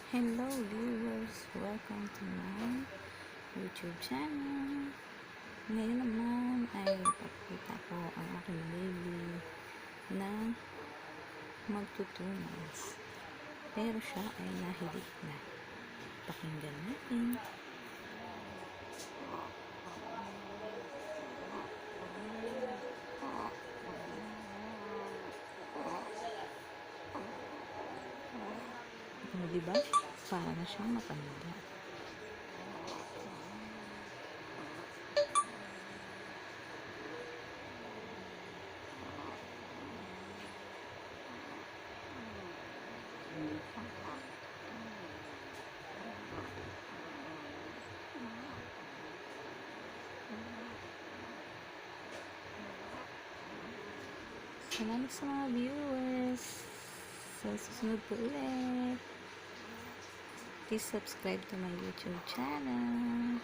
Hello viewers! Welcome to my YouTube channel. Ngayon naman ay papakita ko ang aking baby na magtutunas. Pero siya ay nahilig na. Pakinggan natin. Diba? Para na siyang matanda. Salamat sa mga viewers. Sa susunod po ulit. Please subscribe to my YouTube channel.